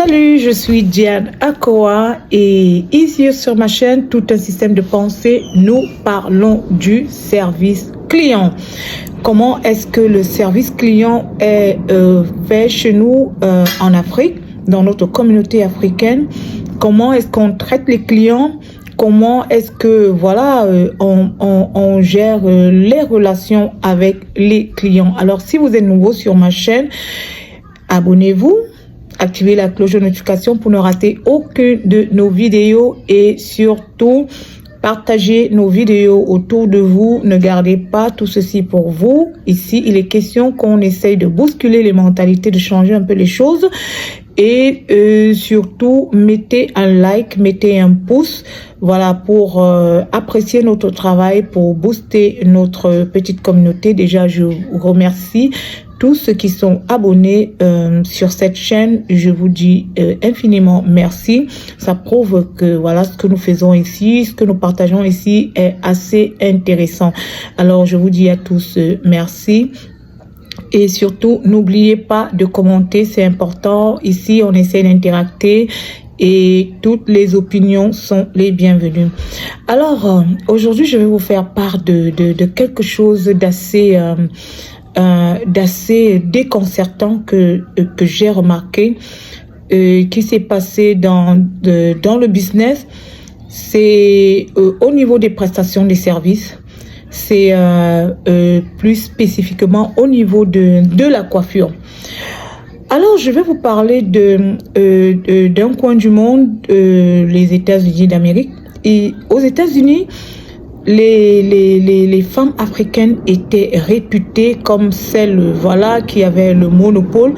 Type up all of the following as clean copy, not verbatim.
Salut, je suis Diane Akoa et ici sur ma chaîne Tout un système de pensée, nous parlons du service client. Comment est-ce que le service client est fait chez nous en Afrique, dans notre communauté africaine? Comment est-ce qu'on traite les clients? Comment est-ce que on gère les relations avec les clients? Alors si vous êtes nouveau sur ma chaîne, abonnez-vous. Activez la cloche de notification pour ne rater aucune de nos vidéos et surtout partagez nos vidéos autour de vous. Ne gardez pas tout ceci pour vous. Ici, il est question qu'on essaye de bousculer les mentalités, de changer un peu les choses. Et surtout, mettez un like, mettez un pouce, voilà, pour apprécier notre travail, pour booster notre petite communauté. Déjà, je vous remercie tous ceux qui sont abonnés sur cette chaîne. Je vous dis infiniment merci. Ça prouve que voilà, ce que nous faisons ici, ce que nous partageons ici est assez intéressant. Alors, je vous dis à tous merci. Et surtout, n'oubliez pas de commenter, c'est important. Ici, on essaie d'interacter et toutes les opinions sont les bienvenues. Alors, aujourd'hui, je vais vous faire part de quelque chose d'assez déconcertant que j'ai remarqué, qui s'est passé dans le business. C'est au niveau des prestations des services. C'est plus spécifiquement au niveau de la coiffure. Alors, je vais vous parler d'un coin du monde, les États-Unis d'Amérique. Et aux États-Unis, les femmes africaines étaient réputées comme celles, voilà, qui avaient le monopole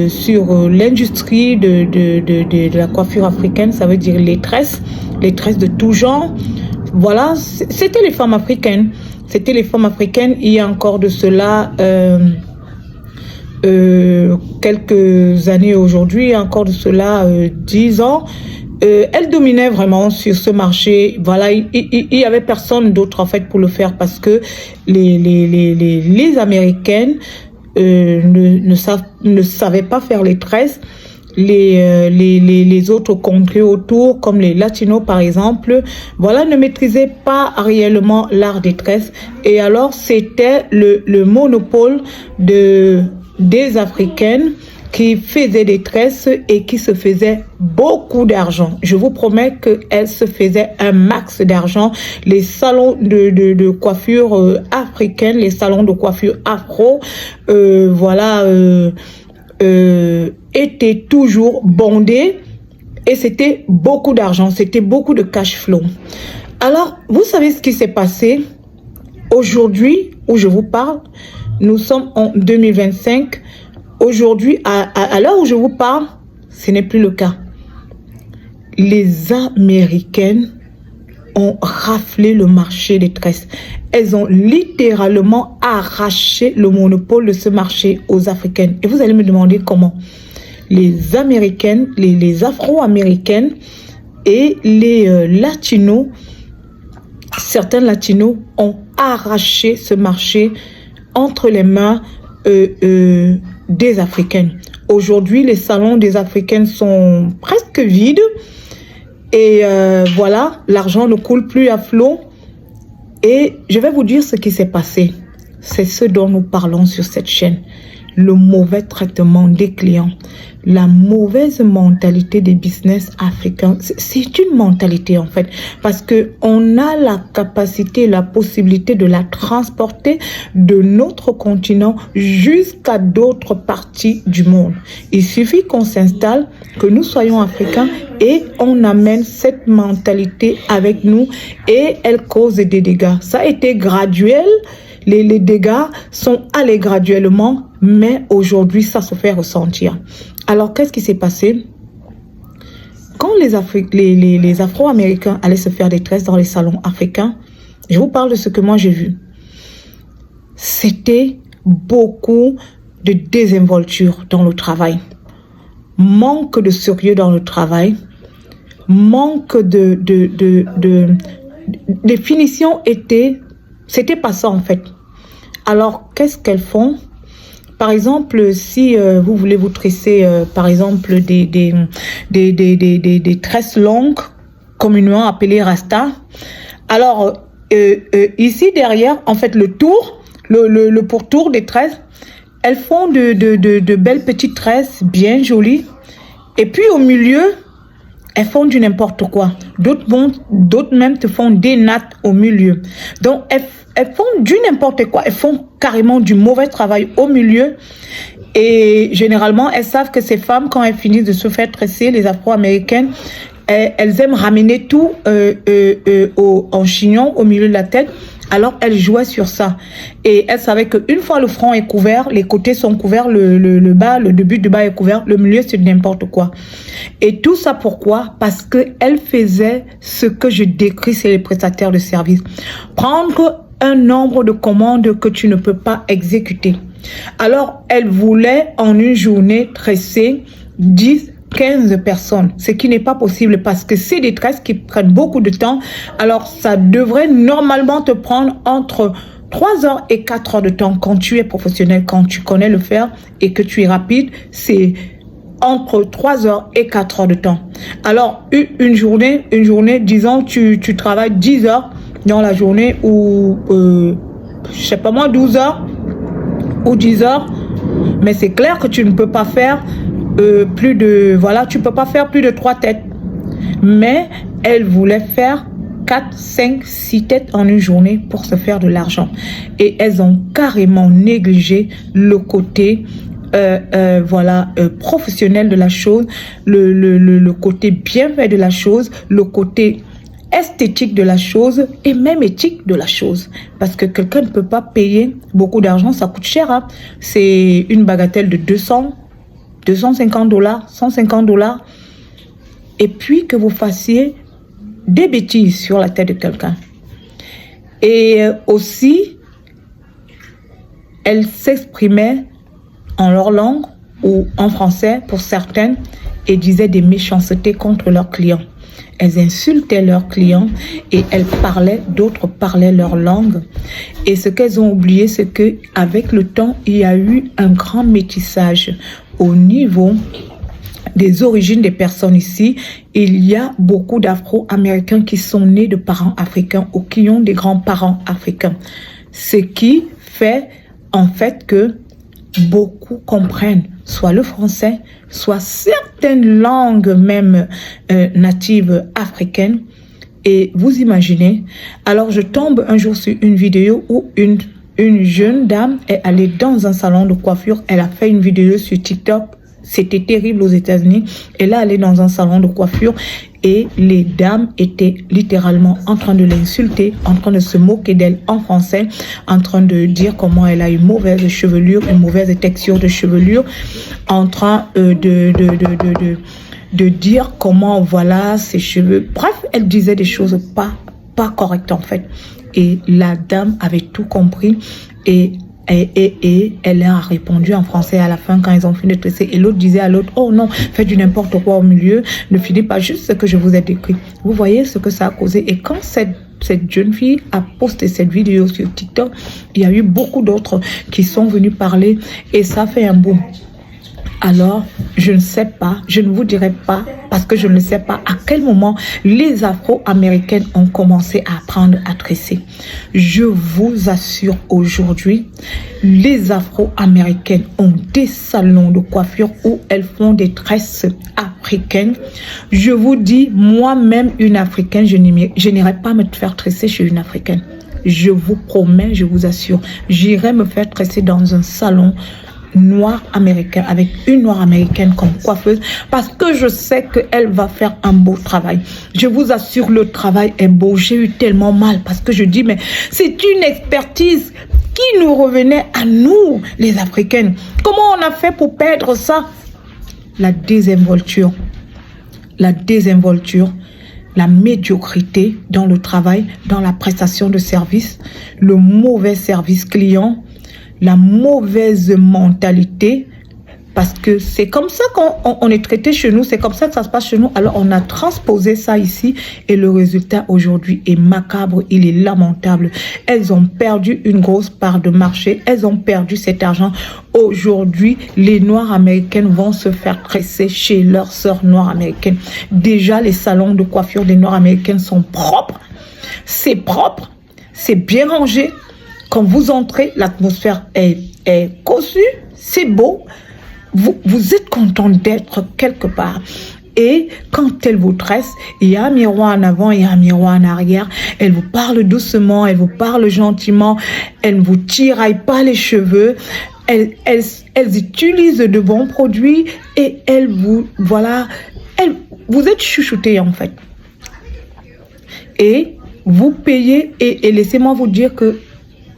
sur l'industrie de la coiffure africaine. Ça veut dire les tresses de tout genre. Voilà, c'était les femmes africaines. C'était les femmes africaines. Il y a encore de cela quelques années aujourd'hui, encore de cela 10 ans. Elles dominaient vraiment sur ce marché. Voilà, il y avait personne d'autre en fait pour le faire parce que les Américaines ne savaient pas faire les tresses. Les autres contrées autour, comme les Latinos par exemple, voilà, ne maîtrisaient pas réellement l'art des tresses. Et alors, c'était le monopole des Africaines qui faisaient des tresses et qui se faisaient beaucoup d'argent. Je vous promets qu'elles se faisaient un max d'argent. Les salons de coiffure africaines, les salons de coiffure afro, étaient toujours bondés et c'était beaucoup d'argent, c'était beaucoup de cash flow. Alors, vous savez ce qui s'est passé aujourd'hui où je vous parle? Nous sommes en 2025. Aujourd'hui, à l'heure où je vous parle, ce n'est plus le cas. Les Américaines ont raflé le marché des tresses. Elles ont littéralement arraché le monopole de ce marché aux Africaines. Et vous allez me demander comment? Les Américaines, les Afro-Américaines et les Latinos, certains Latinos ont arraché ce marché entre les mains des Africaines. Aujourd'hui, les salons des Africaines sont presque vides. Et voilà, l'argent ne coule plus à flot. Et je vais vous dire ce qui s'est passé. C'est ce dont nous parlons sur cette chaîne. Le mauvais traitement des clients. La mauvaise mentalité des business africains. C'est une mentalité en fait. Parce qu'on a la capacité, la possibilité de la transporter de notre continent jusqu'à d'autres parties du monde. Il suffit qu'on s'installe, que nous soyons africains et on amène cette mentalité avec nous et elle cause des dégâts. Ça a été graduel. Les dégâts sont allés graduellement, mais aujourd'hui, ça se fait ressentir. Alors, qu'est-ce qui s'est passé? Quand les Afro-Américains allaient se faire des tresses dans les salons africains, je vous parle de ce que moi j'ai vu. C'était beaucoup de désinvolture dans le travail, manque de sérieux dans le travail, manque de définition c'était pas ça en fait. Alors, qu'est-ce qu'elles font? Par exemple, si vous voulez vous tresser, par exemple, des tresses longues, communément appelées rasta, alors ici derrière, en fait, le tour, le pourtour des tresses, elles font de belles petites tresses bien jolies. Et puis au milieu, elles font du n'importe quoi. D'autres même te font des nattes au milieu. Donc, elles font du n'importe quoi. Elles font carrément du mauvais travail au milieu. Et généralement, elles savent que ces femmes, quand elles finissent de se faire tresser, les Afro-Américaines, elles aiment ramener tout en chignon au milieu de la tête. Alors, elles jouaient sur ça. Et elles savaient qu'une fois le front est couvert, les côtés sont couverts, le bas, le début du bas est couvert, le milieu, c'est n'importe quoi. Et tout ça, pourquoi? Parce qu'elles faisaient ce que je décris, c'est les prestataires de services. Prendre un nombre de commandes que tu ne peux pas exécuter. Alors, elles voulaient en une journée tresser 10-15 personnes, ce qui n'est pas possible parce que c'est des tresses qui prennent beaucoup de temps. Alors, ça devrait normalement te prendre entre 3 heures et 4 heures de temps quand tu es professionnel, quand tu connais le faire et que tu es rapide, c'est entre 3 heures et 4 heures de temps. Alors, une journée, disons, tu travailles 10 heures dans la journée ou, je sais pas moi, 12 heures ou 10 heures, mais c'est clair que tu ne peux pas faire tu peux pas faire plus de 3 têtes. Mais elle voulait faire 4, 5, 6 têtes en une journée pour se faire de l'argent. Et elles ont carrément négligé le côté professionnel de la chose, le côté bien fait de la chose, le côté esthétique de la chose et même éthique de la chose. Parce que quelqu'un ne peut pas payer beaucoup d'argent, ça coûte cher. Hein? C'est une bagatelle de 250 $, 150 $. Et puis que vous fassiez des bêtises sur la tête de quelqu'un. Et aussi, elles s'exprimaient en leur langue ou en français pour certaines et disaient des méchancetés contre leurs clients. Elles insultaient leurs clients et d'autres parlaient leur langue. Et ce qu'elles ont oublié, c'est qu'avec le temps, il y a eu un grand métissage au niveau des origines des personnes ici. Il y a beaucoup d'Afro-Américains qui sont nés de parents africains ou qui ont des grands-parents africains. Ce qui fait en fait que beaucoup comprennent soit le français, soit certaines langues même natives africaines. Et vous imaginez, alors je tombe un jour sur une vidéo où une jeune dame est allée dans un salon de coiffure. Elle a fait une vidéo sur TikTok. C'était terrible aux États-Unis. Elle est allée dans un salon de coiffure et les dames étaient littéralement en train de l'insulter, en train de se moquer d'elle en français, en train de dire comment elle a une mauvaise chevelure, une mauvaise texture de chevelure, en train de dire comment voilà ses cheveux. Bref, elle disait des choses pas correctes en fait. Et la dame avait tout compris et elle a répondu en français à la fin quand ils ont fini de tresser. Et l'autre disait à l'autre, oh non, faites du n'importe quoi au milieu, ne finissez pas juste ce que je vous ai décrit. Vous voyez ce que ça a causé. Et quand cette jeune fille a posté cette vidéo sur TikTok, il y a eu beaucoup d'autres qui sont venus parler et ça fait un boom. Alors, je ne sais pas, je ne vous dirai pas, parce que je ne sais pas à quel moment les Afro-Américaines ont commencé à apprendre à tresser. Je vous assure aujourd'hui, les Afro-Américaines ont des salons de coiffure où elles font des tresses africaines. Je vous dis, moi-même, une Africaine, je n'irai pas me faire tresser chez une Africaine. Je vous promets, je vous assure, j'irai me faire tresser dans un salon noir américain, avec une noire américaine comme coiffeuse, parce que je sais qu'elle va faire un beau travail. Je vous assure, le travail est beau. J'ai eu tellement mal parce que je dis, mais c'est une expertise qui nous revenait à nous, les Africaines. Comment on a fait pour perdre ça? La désinvolture, la médiocrité dans le travail, dans la prestation de service, le mauvais service client, la mauvaise mentalité, Parce que c'est comme ça qu'on est traité chez nous, c'est comme ça que ça se passe chez nous. Alors on a transposé ça ici et le résultat aujourd'hui est macabre, il est lamentable. Elles ont perdu une grosse part de marché, elles ont perdu cet argent. Aujourd'hui, les Noires américaines vont se faire tresser chez leurs sœurs noires américaines. Déjà, les salons de coiffure des Noires américaines sont propres, c'est bien rangé. Quand vous entrez, l'atmosphère est cossue, c'est beau. Vous êtes content d'être quelque part. Et quand elle vous tresse, il y a un miroir en avant, il y a un miroir en arrière. Elle vous parle doucement, elle vous parle gentiment. Elle ne vous tiraille pas les cheveux. Elles utilisent de bons produits et elles vous, voilà, vous êtes chouchouté en fait. Et vous payez et laissez-moi vous dire que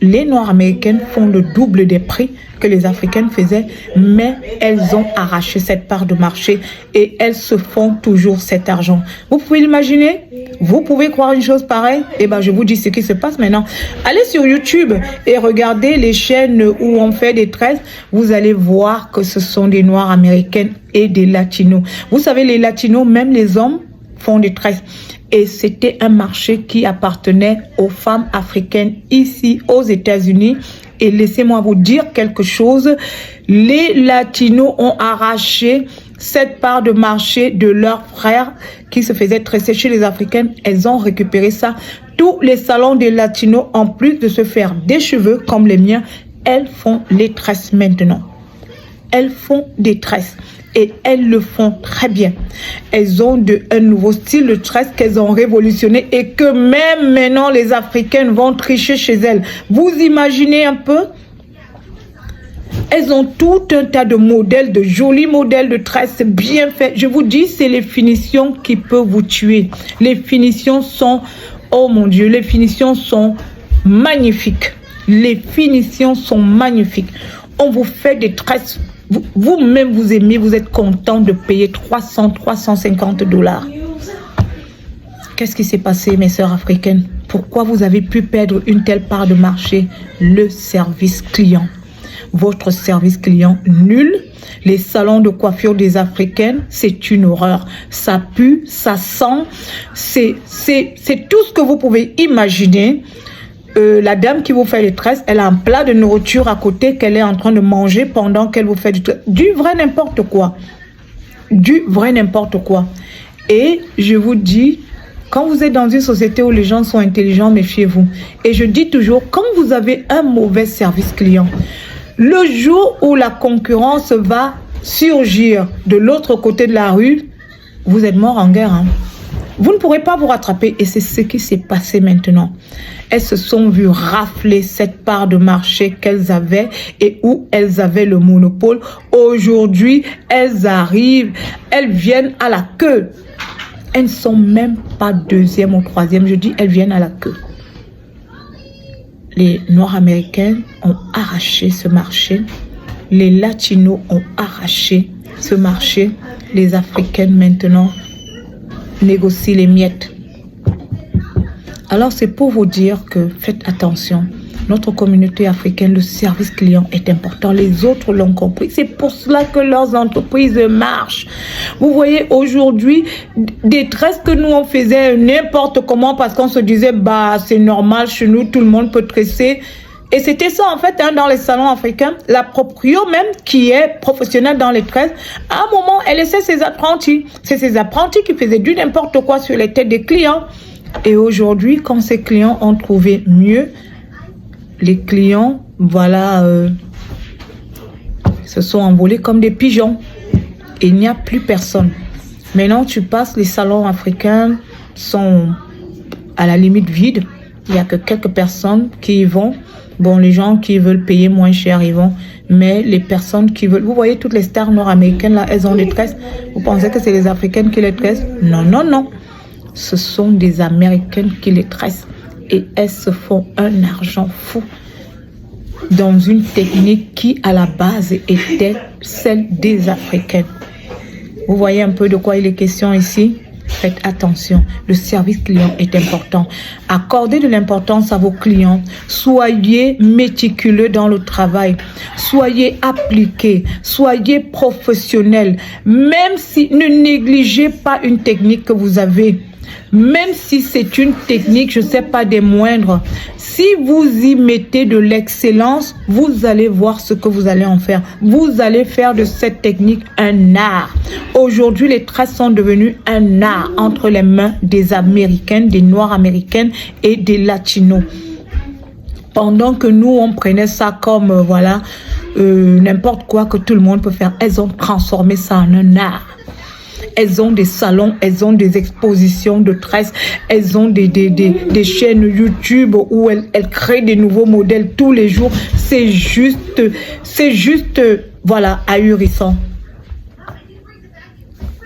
les Noires américaines font le double des prix que les Africaines faisaient, mais elles ont arraché cette part de marché et elles se font toujours cet argent. Vous pouvez l'imaginer? Vous pouvez croire une chose pareille? Eh bien, je vous dis ce qui se passe maintenant. Allez sur YouTube et regardez les chaînes où on fait des tresses. Vous allez voir que ce sont des Noires américaines et des Latinos. Vous savez, les Latinos, même les hommes, font des tresses. Et c'était un marché qui appartenait aux femmes africaines ici aux États-Unis. Et laissez-moi vous dire quelque chose. Les Latinos ont arraché cette part de marché de leurs frères qui se faisaient tresser chez les Africaines. Elles ont récupéré ça. Tous les salons des Latinos, en plus de se faire des cheveux comme les miens, elles font les tresses maintenant. Elles font des tresses. Et elles le font très bien. Elles ont un nouveau style de tresse qu'elles ont révolutionné et que même maintenant les Africaines vont tricher chez elles. Vous imaginez un peu? Elles ont tout un tas de modèles, de jolis modèles de tresses bien faits. Je vous dis, c'est les finitions qui peuvent vous tuer. Les finitions sont, oh mon Dieu, les finitions sont magnifiques. Les finitions sont magnifiques. On vous fait des tresses. Vous-même, vous aimez, vous êtes content de payer 350 $. Qu'est-ce qui s'est passé, mes sœurs africaines? Pourquoi vous avez pu perdre une telle part de marché? Le service client. Votre service client nul. Les salons de coiffure des Africaines, c'est une horreur. Ça pue, ça sent. C'est tout ce que vous pouvez imaginer. La dame qui vous fait les tresses, elle a un plat de nourriture à côté qu'elle est en train de manger pendant qu'elle vous fait du vrai n'importe quoi. Du vrai n'importe quoi. Et je vous dis, quand vous êtes dans une société où les gens sont intelligents, méfiez-vous. Et je dis toujours, quand vous avez un mauvais service client, le jour où la concurrence va surgir de l'autre côté de la rue, vous êtes mort en guerre, hein. Vous ne pourrez pas vous rattraper et c'est ce qui s'est passé maintenant. Elles se sont vues rafler cette part de marché qu'elles avaient et où elles avaient le monopole. Aujourd'hui, elles arrivent, elles viennent à la queue. Elles ne sont même pas deuxième ou troisième, je dis elles viennent à la queue. Les Noirs américaines ont arraché ce marché. Les Latinos ont arraché ce marché. Les Africaines maintenant négocient les miettes. Alors c'est pour vous dire que faites attention. Notre communauté africaine, le service client est important. Les autres l'ont compris. C'est pour cela que leurs entreprises marchent. Vous voyez aujourd'hui des tresses que nous on faisait n'importe comment parce qu'on se disait bah c'est normal chez nous, tout le monde peut tresser. Et c'était ça en fait hein, dans les salons africains. La proprio même qui est professionnelle dans les tresses, à un moment elle laissait ses apprentis. C'est ses apprentis qui faisaient du n'importe quoi sur les têtes des clients. Et aujourd'hui quand ces clients ont trouvé mieux, les clients voilà se sont envolés comme des pigeons. Et il n'y a plus personne. Maintenant tu passes, les salons africains sont à la limite vides. Il n'y a que quelques personnes qui y vont. Bon, les gens qui veulent payer moins cher, ils vont. Mais les personnes qui veulent... Vous voyez, toutes les stars nord-américaines, là, elles ont des tresses. Vous pensez que c'est les Africaines qui les tressent? Non, non, non. Ce sont des Américaines qui les tressent. Et elles se font un argent fou dans une technique qui, à la base, était celle des Africaines. Vous voyez un peu de quoi il est question ici? Faites attention, le service client est important. Accordez de l'importance à vos clients. Soyez méticuleux dans le travail. Soyez appliqués. Soyez professionnels. Même si, ne négligez pas une technique que vous avez. Même si c'est une technique, je ne sais pas, des moindres. Si vous y mettez de l'excellence, vous allez voir ce que vous allez en faire. Vous allez faire de cette technique un art. Aujourd'hui, les tresses sont devenues un art entre les mains des Américaines, des Noirs américaines et des Latinos. Pendant que nous, on prenait ça comme, voilà, n'importe quoi que tout le monde peut faire. Elles ont transformé ça en un art. Elles ont des salons, elles ont des expositions de tresses, elles ont des chaînes YouTube où elles créent des nouveaux modèles tous les jours. C'est juste, voilà, ahurissant.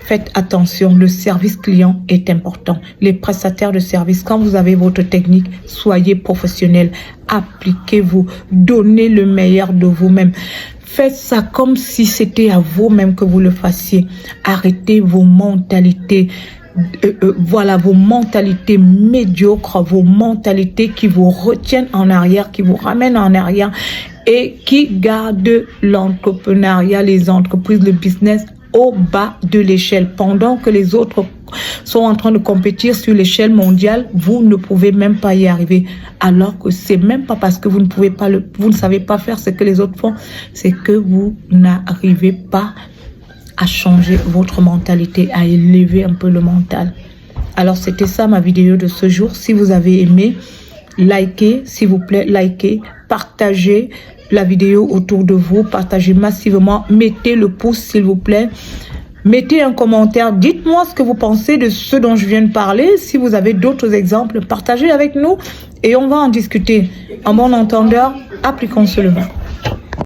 Faites attention, le service client est important. Les prestataires de service, quand vous avez votre technique, soyez professionnels, appliquez-vous, donnez le meilleur de vous-même. Faites ça comme si c'était à vous-même que vous le fassiez. Arrêtez vos mentalités. Voilà, vos mentalités médiocres, vos mentalités qui vous retiennent en arrière, qui vous ramènent en arrière et qui gardent l'entrepreneuriat, les entreprises, le business au bas de l'échelle. Pendant que les autres sont en train de compétir sur l'échelle mondiale, vous ne pouvez même pas y arriver. Alors que c'est même pas parce que vous ne pouvez pas vous ne savez pas faire ce que les autres font, c'est que vous n'arrivez pas à changer votre mentalité, à élever un peu le mental. Alors c'était ça ma vidéo de ce jour. Si vous avez aimé, likez, s'il vous plaît, likez, partagez la vidéo autour de vous, partagez massivement, mettez le pouce s'il vous plaît. Mettez un commentaire, dites-moi ce que vous pensez de ce dont je viens de parler. Si vous avez d'autres exemples, partagez avec nous et on va en discuter. En bon entendeur, appliquons seulement.